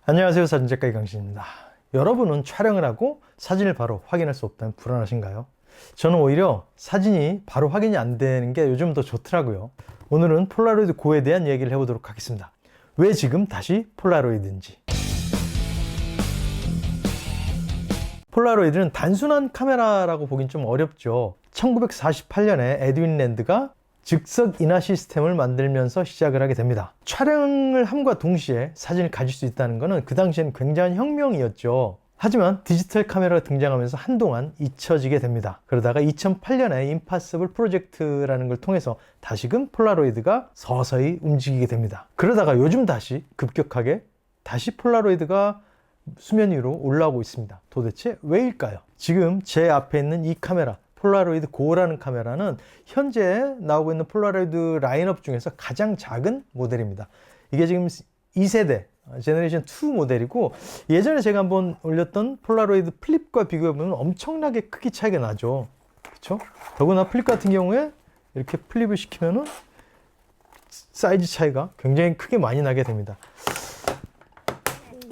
안녕하세요, 사진작가 이강신입니다. 여러분은 촬영을 하고 사진을 바로 확인할 수 없다면 불안하신가요? 저는 오히려 사진이 바로 확인이 안 되는 게 요즘 더 좋더라고요. 오늘은 폴라로이드 고에 대한 얘기를 해보도록 하겠습니다. 왜 지금 다시 폴라로이드인지. 폴라로이드는 단순한 카메라라고 보긴 좀 어렵죠. 1948년에 에드윈 랜드가 즉석 인화 시스템을 만들면서 시작을 하게 됩니다. 촬영을 함과 동시에 사진을 가질 수 있다는 것은 그 당시에는 굉장한 혁명이었죠. 하지만 디지털 카메라가 등장하면서 한동안 잊혀지게 됩니다. 그러다가 2008년에 임파서블 프로젝트라는 걸 통해서 다시금 폴라로이드가 서서히 움직이게 됩니다. 그러다가 요즘 다시 급격하게 다시 폴라로이드가 수면 위로 올라오고 있습니다. 도대체 왜일까요? 지금 제 앞에 있는 이 카메라, 폴라로이드 고라는 카메라는 현재 나오고 있는 폴라로이드 라인업 중에서 가장 작은 모델입니다. 이게 지금 2세대 제너레이션 2 모델이고, 예전에 제가 한번 올렸던 폴라로이드 플립과 비교해보면 엄청나게 크기 차이가 나죠. 그렇죠? 더구나 플립 같은 경우에 이렇게 플립을 시키면은 사이즈 차이가 굉장히 크게 많이 나게 됩니다.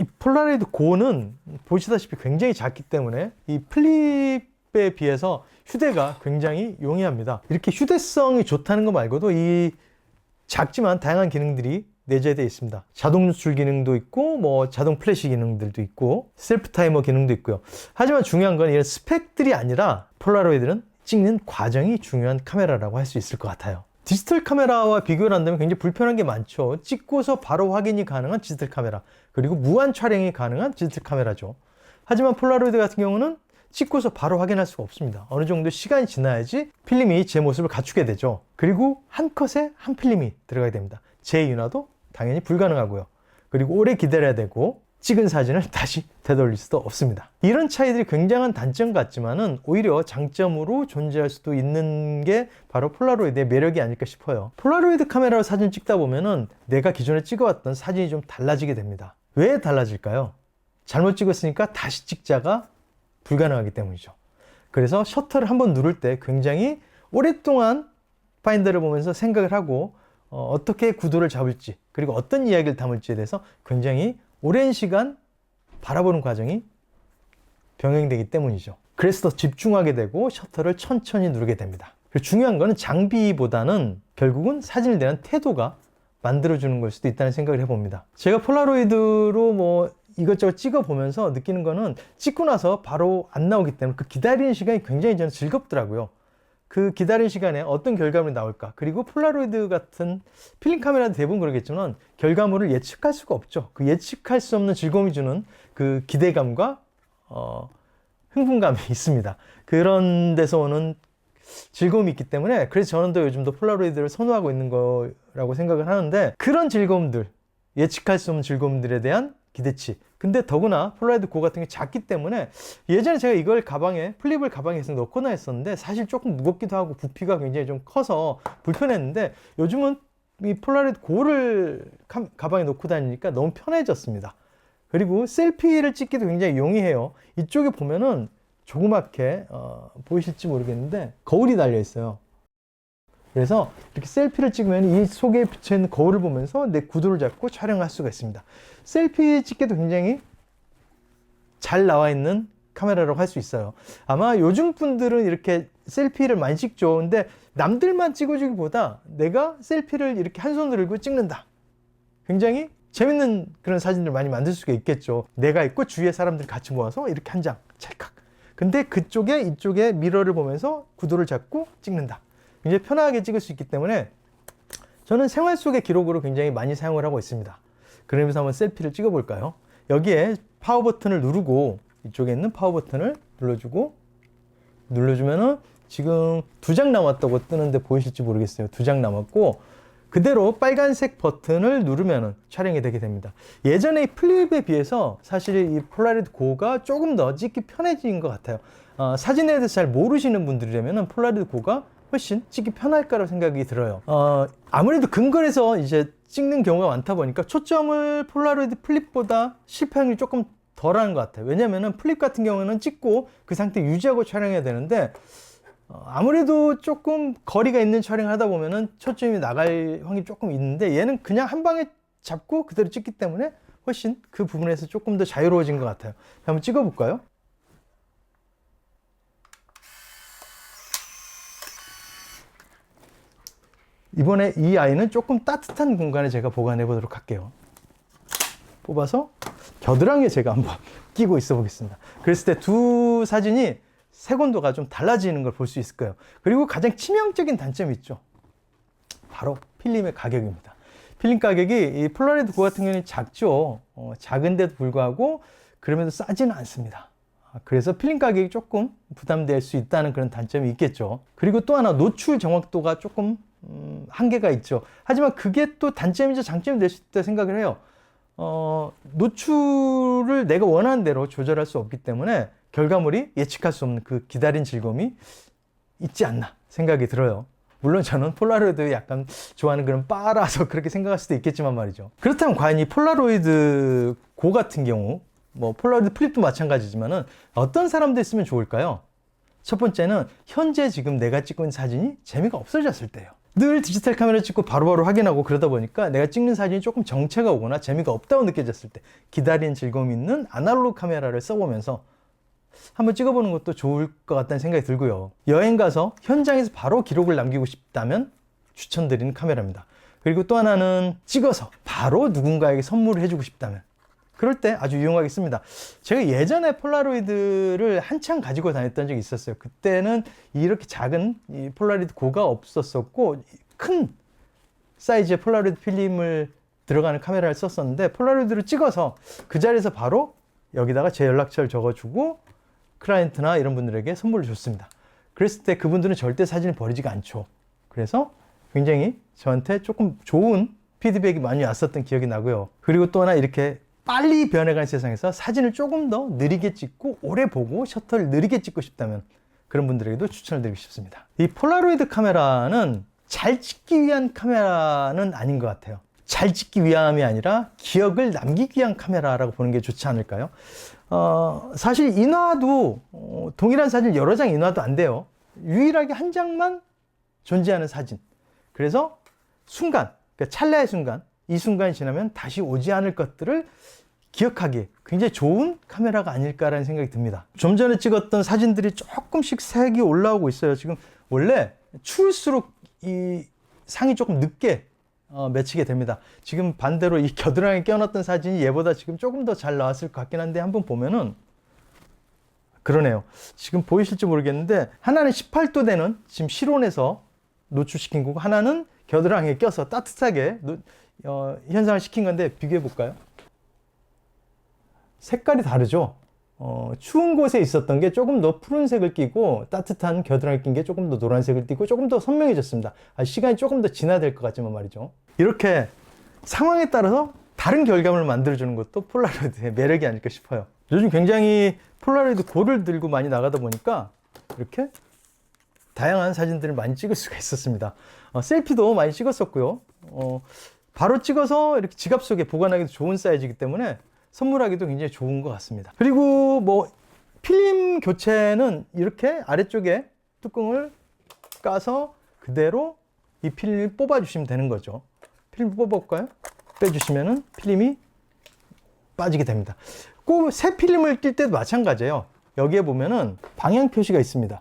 이 폴라로이드 고는 보시다시피 굉장히 작기 때문에 이 플립에 비해서 휴대가 굉장히 용이합니다. 이렇게 휴대성이 좋다는 거 말고도 이 작지만 다양한 기능들이 내재되어 있습니다. 자동 누출 기능도 있고, 자동 플래시 기능들도 있고, 셀프 타이머 기능도 있고요. 하지만 중요한 건 이런 스펙들이 아니라 폴라로이드는 찍는 과정이 중요한 카메라라고 할 수 있을 것 같아요. 디지털 카메라와 비교를 한다면 굉장히 불편한 게 많죠. 찍고서 바로 확인이 가능한 디지털 카메라, 그리고 무한 촬영이 가능한 디지털 카메라죠. 하지만 폴라로이드 같은 경우는 찍고서 바로 확인할 수가 없습니다. 어느 정도 시간이 지나야지 필름이 제 모습을 갖추게 되죠. 그리고 한 컷에 한 필름이 들어가야 됩니다. 재윤화도 당연히 불가능하고요. 그리고 오래 기다려야 되고, 찍은 사진을 다시 되돌릴 수도 없습니다. 이런 차이들이 굉장한 단점 같지만은 오히려 장점으로 존재할 수도 있는 게 바로 폴라로이드의 매력이 아닐까 싶어요. 폴라로이드 카메라로 사진 찍다 보면은 내가 기존에 찍어왔던 사진이 좀 달라지게 됩니다. 왜 달라질까요? 잘못 찍었으니까 다시 찍자가 불가능하기 때문이죠. 그래서 셔터를 한번 누를 때 굉장히 오랫동안 파인더를 보면서 생각을 하고 어떻게 구도를 잡을지, 그리고 어떤 이야기를 담을지에 대해서 굉장히 오랜 시간 바라보는 과정이 병행되기 때문이죠. 그래서 더 집중하게 되고 셔터를 천천히 누르게 됩니다. 그리고 중요한 거는 장비보다는 결국은 사진을 대한 태도가 만들어주는 걸 수도 있다는 생각을 해봅니다. 제가 폴라로이드로 이것저것 찍어 보면서 느끼는 거는 찍고 나서 바로 안 나오기 때문에 그 기다리는 시간이 굉장히 저는 즐겁더라고요. 그 기다리는 시간에 어떤 결과물이 나올까, 그리고 폴라로이드 같은 필름 카메라도 대부분 그러겠지만 결과물을 예측할 수가 없죠. 그 예측할 수 없는 즐거움이 주는 그 기대감과 흥분감이 있습니다. 그런 데서 오는 즐거움이 있기 때문에, 그래서 저는 더 요즘도 폴라로이드를 선호하고 있는 거라고 생각을 하는데, 그런 즐거움들, 예측할 수 없는 즐거움들에 대한 기대치. 근데 더구나 폴라로이드 고 같은 게 작기 때문에, 예전에 제가 이걸 플립을 가방에 해서 넣거나 했었는데 사실 조금 무겁기도 하고 부피가 굉장히 좀 커서 불편했는데, 요즘은 이 폴라로이드 고를 가방에 넣고 다니니까 너무 편해졌습니다. 그리고 셀피를 찍기도 굉장히 용이해요. 이쪽에 보면은 조그맣게 보이실지 모르겠는데 거울이 달려 있어요. 그래서 이렇게 셀피를 찍으면 이 속에 비쳐있는 거울을 보면서 내 구도를 잡고 촬영할 수가 있습니다. 셀피 찍기도 굉장히 잘 나와 있는 카메라라고 할 수 있어요. 아마 요즘 분들은 이렇게 셀피를 많이 찍죠. 근데 남들만 찍어주기보다 내가 셀피를 이렇게 한 손으로 들고 찍는다, 굉장히 재밌는 그런 사진들 많이 만들 수가 있겠죠. 내가 있고 주위에 사람들 같이 모아서 이렇게 한 장 찰칵. 근데 이쪽에 미러를 보면서 구도를 잡고 찍는다. 굉장히 편하게 찍을 수 있기 때문에 저는 생활 속의 기록으로 굉장히 많이 사용을 하고 있습니다. 그러면서 한번 셀피를 찍어 볼까요? 여기에 파워 버튼을 누르고, 이쪽에 있는 파워 버튼을 눌러주면은 지금 2장 남았다고 뜨는데 보이실지 모르겠어요. 2장 남았고, 그대로 빨간색 버튼을 누르면은 촬영이 되게 됩니다. 예전에 이 플립에 비해서 사실 이 폴라로이드 고가 조금 더 찍기 편해진 것 같아요. 사진에 대해서 잘 모르시는 분들이라면 폴라로이드 고가 훨씬 찍기 편할까라고 생각이 들어요. 아무래도 근거리에서 이제 찍는 경우가 많다 보니까 초점을 폴라로이드 플립보다 실패 확률이 조금 덜한 것 같아요. 왜냐면은 플립 같은 경우는 찍고 그 상태 유지하고 촬영해야 되는데, 아무래도 조금 거리가 있는 촬영을 하다 보면은 초점이 나갈 확률이 조금 있는데, 얘는 그냥 한 방에 잡고 그대로 찍기 때문에 훨씬 그 부분에서 조금 더 자유로워진 것 같아요. 한번 찍어볼까요? 이번에 이 아이는 조금 따뜻한 공간에 제가 보관해 보도록 할게요. 뽑아서 겨드랑이에 제가 한번 끼고 있어 보겠습니다. 그랬을 때 두 사진이 색온도가 좀 달라지는 걸 볼 수 있을 거예요. 그리고 가장 치명적인 단점이 있죠. 바로 필름의 가격입니다. 필름 가격이 이 폴라로이드 고 같은 경우는 작죠. 작은데도 불구하고 그러면서 싸지는 않습니다. 그래서 필름 가격이 조금 부담될 수 있다는 그런 단점이 있겠죠. 그리고 또 하나 노출 정확도가 조금 한계가 있죠. 하지만 그게 또 단점이자 장점이 될 수 있다 생각을 해요. 노출을 내가 원하는 대로 조절할 수 없기 때문에 결과물이 예측할 수 없는 그 기다린 즐거움이 있지 않나 생각이 들어요. 물론 저는 폴라로이드 약간 좋아하는 그런 빠라서 그렇게 생각할 수도 있겠지만 말이죠. 그렇다면 과연 이 폴라로이드 고 같은 경우, 뭐 폴라로이드 플립도 마찬가지지만은 어떤 사람들 쓰면 좋을까요? 첫 번째는 현재 지금 내가 찍고 있는 사진이 재미가 없어졌을 때예요. 늘 디지털 카메라 찍고 바로바로 확인하고 그러다 보니까 내가 찍는 사진이 조금 정체가 오거나 재미가 없다고 느껴졌을 때 기다리는 즐거움이 있는 아날로그 카메라를 써보면서 한번 찍어보는 것도 좋을 것 같다는 생각이 들고요. 여행 가서 현장에서 바로 기록을 남기고 싶다면 추천드리는 카메라입니다. 그리고 또 하나는 찍어서 바로 누군가에게 선물을 해주고 싶다면 그럴 때 아주 유용하게 씁니다. 제가 예전에 폴라로이드를 한창 가지고 다녔던 적이 있었어요. 그때는 이렇게 작은 이 폴라로이드 고가 없었었고 큰 사이즈의 폴라로이드 필름을 들어가는 카메라를 썼었는데 폴라로이드를 찍어서 그 자리에서 바로 여기다가 제 연락처를 적어주고 클라이언트나 이런 분들에게 선물을 줬습니다. 그랬을 때 그분들은 절대 사진을 버리지가 않죠. 그래서 굉장히 저한테 조금 좋은 피드백이 많이 왔었던 기억이 나고요. 그리고 또 하나 이렇게 빨리 변해가는 세상에서 사진을 조금 더 느리게 찍고 오래 보고 셔터를 느리게 찍고 싶다면 그런 분들에게도 추천을 드리고 싶습니다. 이 폴라로이드 카메라는 잘 찍기 위한 카메라는 아닌 것 같아요. 잘 찍기 위함이 아니라 기억을 남기기 위한 카메라라고 보는 게 좋지 않을까요? 사실 인화도 동일한 사진을 여러 장 인화도 안 돼요. 유일하게 한 장만 존재하는 사진. 그래서 순간, 그러니까 찰나의 순간, 이 순간이 지나면 다시 오지 않을 것들을 기억하기에 굉장히 좋은 카메라가 아닐까라는 생각이 듭니다. 좀 전에 찍었던 사진들이 조금씩 색이 올라오고 있어요. 지금 원래 추울수록 이 상이 조금 늦게 맺히게 됩니다. 지금 반대로 이 겨드랑이에 껴놨던 사진이 얘보다 지금 조금 더 잘 나왔을 것 같긴 한데 한번 보면은 그러네요. 지금 보이실지 모르겠는데 하나는 18도 되는 지금 실온에서 노출시킨 거고 하나는 겨드랑이에 껴서 따뜻하게 현상을 시킨 건데 비교해 볼까요? 색깔이 다르죠? 추운 곳에 있었던 게 조금 더 푸른색을 띠고 따뜻한 겨드랑이 낀 게 조금 더 노란색을 띠고 조금 더 선명해졌습니다. 시간이 조금 더 지나야 것 같지만 말이죠. 이렇게 상황에 따라서 다른 결과물을 만들어주는 것도 폴라로이드의 매력이 아닐까 싶어요. 요즘 굉장히 폴라로이드 고를 들고 많이 나가다 보니까 이렇게 다양한 사진들을 많이 찍을 수가 있었습니다. 셀피도 많이 찍었었고요. 바로 찍어서 이렇게 지갑 속에 보관하기도 좋은 사이즈이기 때문에 선물하기도 굉장히 좋은 것 같습니다. 그리고 뭐 필름 교체는 이렇게 아래쪽에 뚜껑을 까서 그대로 이 필름을 뽑아 주시면 되는 거죠. 필름 뽑아볼까요? 빼주시면은 필름이 빠지게 됩니다. 꼭 새 필름을 낄 때도 마찬가지예요. 여기에 보면은 방향 표시가 있습니다.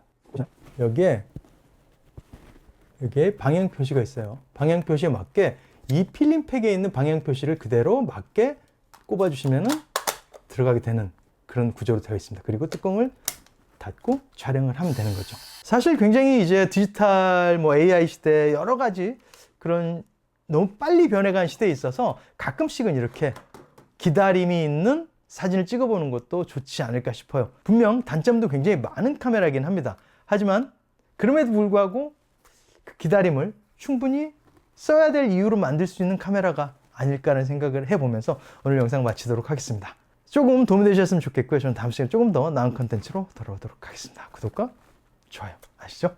여기에 방향 표시가 있어요. 방향 표시에 맞게 이 필름팩에 있는 방향 표시를 그대로 맞게 꼽아 주시면은 들어가게 되는 그런 구조로 되어 있습니다. 그리고 뚜껑을 닫고 촬영을 하면 되는 거죠. 사실 굉장히 이제 디지털 뭐 AI 시대 여러 가지 그런 너무 빨리 변해가는 시대에 있어서 가끔씩은 이렇게 기다림이 있는 사진을 찍어보는 것도 좋지 않을까 싶어요. 분명 단점도 굉장히 많은 카메라이긴 합니다. 하지만 그럼에도 불구하고 그 기다림을 충분히 써야 될 이유로 만들 수 있는 카메라가 아닐까라는 생각을 해보면서 오늘 영상 마치도록 하겠습니다. 조금 도움이 되셨으면 좋겠고요. 저는 다음 시간에 조금 더 나은 컨텐츠로 돌아오도록 하겠습니다. 구독과 좋아요 아시죠?